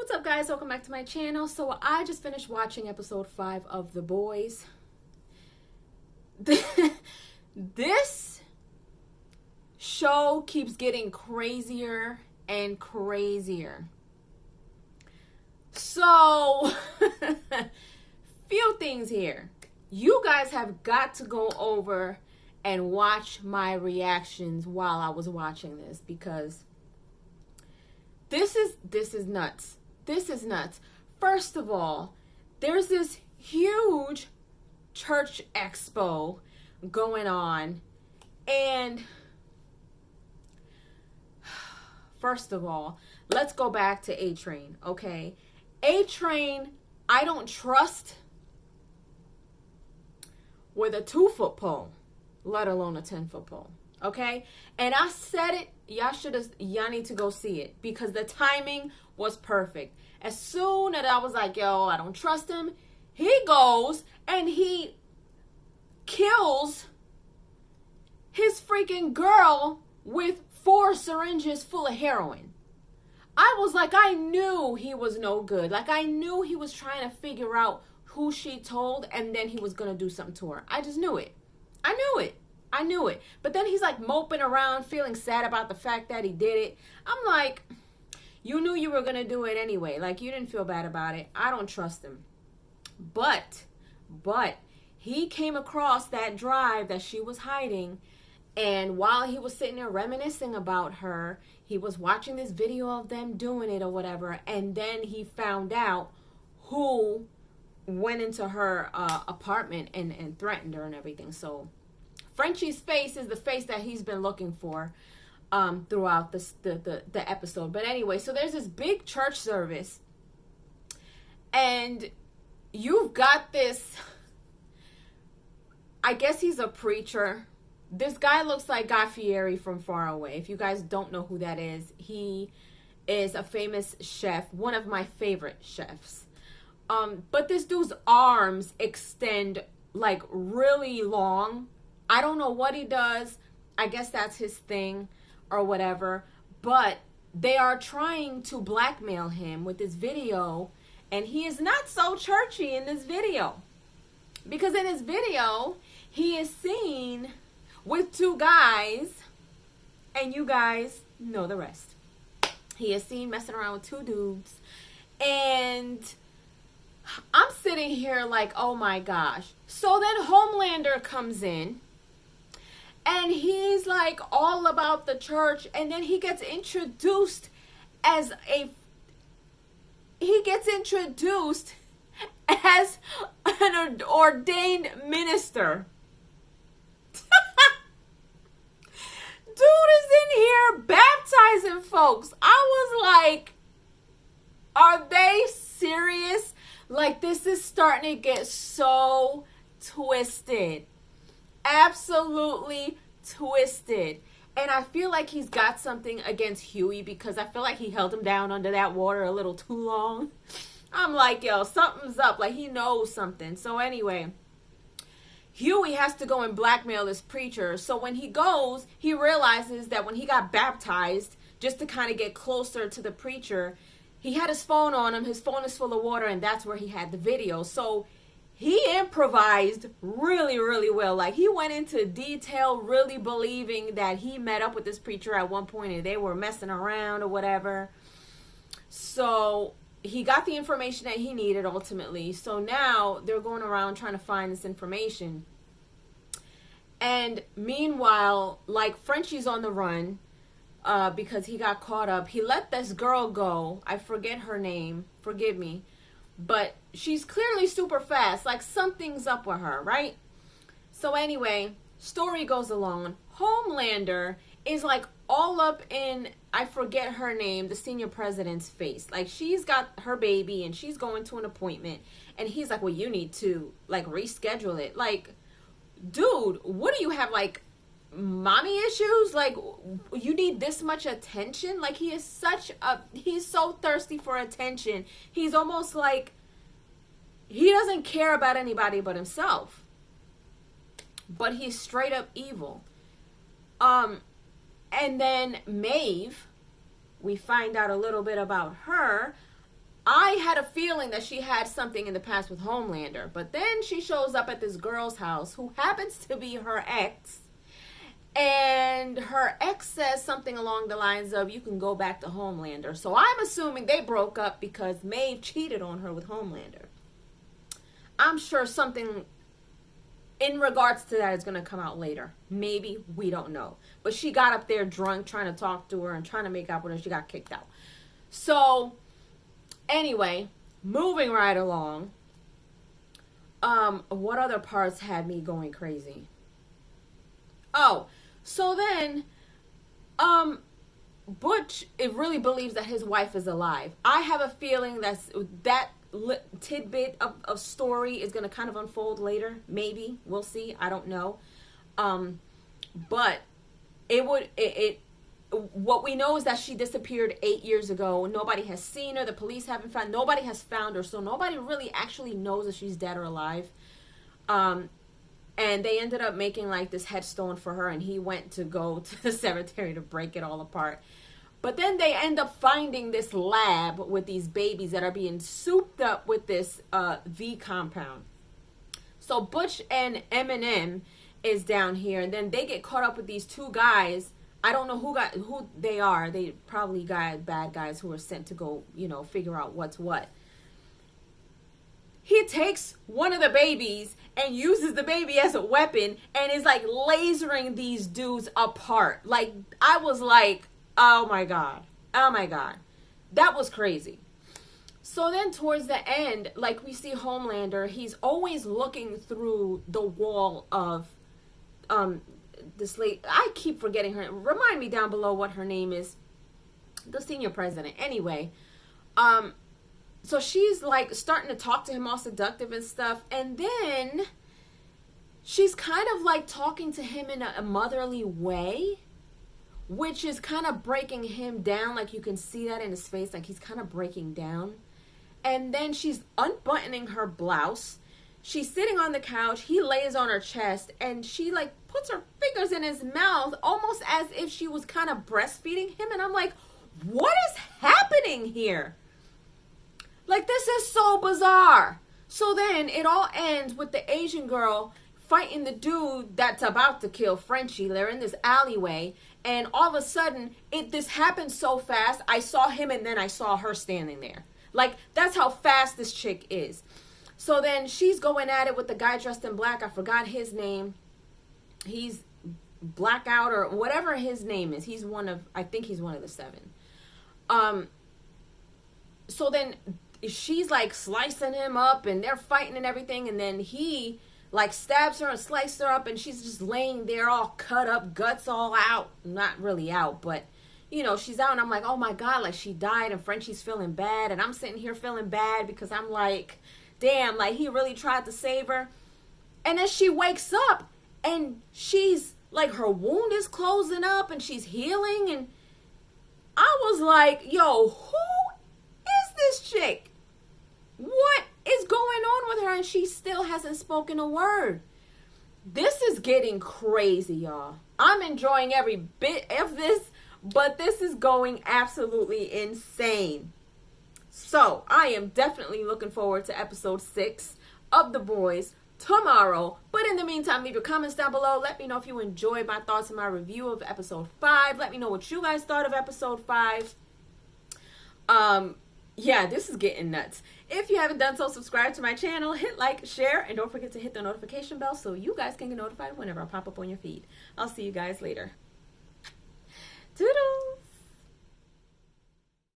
What's up, guys? Welcome back to my channel. So I just finished watching episode 5 of The Boys. This show keeps getting crazier and crazier. So, few things here. You guys have got to go over and watch my reactions while I was watching this, because this is nuts. This is nuts. First of all, there's this huge church expo going on, and first of all, let's go back to A-Train, okay? A-Train, I don't trust with a 2-foot pole, let alone a 10-foot pole, okay? And I said it, y'all need to go see it, because the timing was perfect. As soon as I was like, yo, I don't trust him, he goes and he kills his freaking girl with 4 syringes full of heroin. I was like, I knew he was no good. Like, I knew he was trying to figure out who she told, and then he was going to do something to her. I just knew it. I knew it. But then he's like moping around, feeling sad about the fact that he did it. I'm like, you knew you were going to do it anyway. Like, you didn't feel bad about it. I don't trust him. But he came across that drive that she was hiding, and while he was sitting there reminiscing about her, he was watching this video of them doing it or whatever, and then he found out who went into her apartment and threatened her and everything. So Frenchie's face is the face that he's been looking for throughout the episode. But anyway, so there's this big church service, and you've got this, I guess he's a preacher. This guy looks like Guy Fieri from Far Away. If you guys don't know who that is, he is a famous chef, one of my favorite chefs. But this dude's arms extend like really long. I don't know what he does. I guess that's his thing or whatever. But they are trying to blackmail him with this video, and he is not so churchy in this video. Because in this video, he is seen with 2 guys, and you guys know the rest. He is seen messing around with 2 dudes, and I'm sitting here like, oh my gosh. So then Homelander comes in, and he's like all about the church, and then he gets introduced as an ordained minister. Dude is in here baptizing folks. I was like, are they serious? Like, this is starting to get so twisted. Absolutely twisted. And I feel like he's got something against Huey, because I feel like he held him down under that water a little too long. I'm like, yo, something's up. Like, he knows something. So anyway, Huey has to go and blackmail this preacher. So when he goes, he realizes that when he got baptized, just to kind of get closer to the preacher, he had his phone on him. His phone is full of water, and that's where he had the video. So he improvised really, really well. Like, he went into detail, really believing that he met up with this preacher at one point and they were messing around or whatever. So he got the information that he needed ultimately. So now they're going around trying to find this information. And meanwhile, like, Frenchie's on the run because he got caught up. He let this girl go. I forget her name. Forgive me. But she's clearly super fast. Like, something's up with her, right? So anyway, story goes along. Homelander is like all up in, I forget her name, the senior president's face. Like, she's got her baby and she's going to an appointment. And he's like, well, you need to, like, reschedule it. Like, dude, what do you have, like, mommy issues? Like, you need this much attention? Like, he is he's so thirsty for attention. He's almost like he doesn't care about anybody but himself. But he's straight up evil. And then Maeve, we find out a little bit about her. I had a feeling that she had something in the past with Homelander. But then she shows up at this girl's house who happens to be her ex. And her ex says something along the lines of, you can go back to Homelander. So I'm assuming they broke up because Maeve cheated on her with Homelander. I'm sure something in regards to that is going to come out later. Maybe. We don't know. But she got up there drunk trying to talk to her and trying to make out with her. She got kicked out. So, anyway, moving right along. What other parts had me going crazy? Oh, so then, Butch, it really believes that his wife is alive. I have a feeling that tidbit of story is going to kind of unfold later. Maybe. We'll see. I don't know. But what we know is that she disappeared 8 years ago. Nobody has seen her. The police haven't found, nobody has found her. So nobody really actually knows if she's dead or alive. And they ended up making like this headstone for her, and he went to go to the cemetery to break it all apart. But then they end up finding this lab with these babies that are being souped up with this V compound. So Butch and Eminem is down here, and then they get caught up with these two guys. I don't know who they are. They probably bad guys who are sent to go, figure out what's what. He takes one of the babies and uses the baby as a weapon and is like lasering these dudes apart. Like, I was like, oh my God. That was crazy. So then towards the end, like we see Homelander, he's always looking through the wall of this lady. I keep forgetting her. Remind me down below what her name is. The senior president. Anyway, so she's like starting to talk to him all seductive and stuff. And then she's kind of like talking to him in a motherly way, which is kind of breaking him down. Like you can see that in his face. Like he's kind of breaking down. And then she's unbuttoning her blouse. She's sitting on the couch. He lays on her chest. And she like puts her fingers in his mouth almost as if she was kind of breastfeeding him. And I'm like, what is happening here? Like, this is so bizarre. So then it all ends with the Asian girl fighting the dude that's about to kill Frenchie. They're in this alleyway. And all of a sudden, this happened so fast. I saw him and then I saw her standing there. Like, that's how fast this chick is. So then she's going at it with the guy dressed in black. I forgot his name. He's Blackout or whatever his name is. I think he's one of the 7. So then she's like slicing him up and they're fighting and everything. And then he like stabs her and slices her up and she's just laying there all cut up, guts all out. Not really out, but she's out and I'm like, oh my God, like she died and Frenchie's feeling bad. And I'm sitting here feeling bad because I'm like, damn, like he really tried to save her. And then she wakes up and she's like, her wound is closing up and she's healing. And I was like, yo, who is this chick? What is going on with her? And she still hasn't spoken a word. This is getting crazy, y'all. I'm enjoying every bit of this, but this is going absolutely insane. So I am definitely looking forward to episode 6 of The Boys tomorrow. But in the meantime, leave your comments down below. Let me know if you enjoyed my thoughts and my review of episode 5. Let me know what you guys thought of episode 5. Yeah, this is getting nuts. If you haven't done so, subscribe to my channel, hit like, share, and don't forget to hit the notification bell so you guys can get notified whenever I pop up on your feed. I'll see you guys later.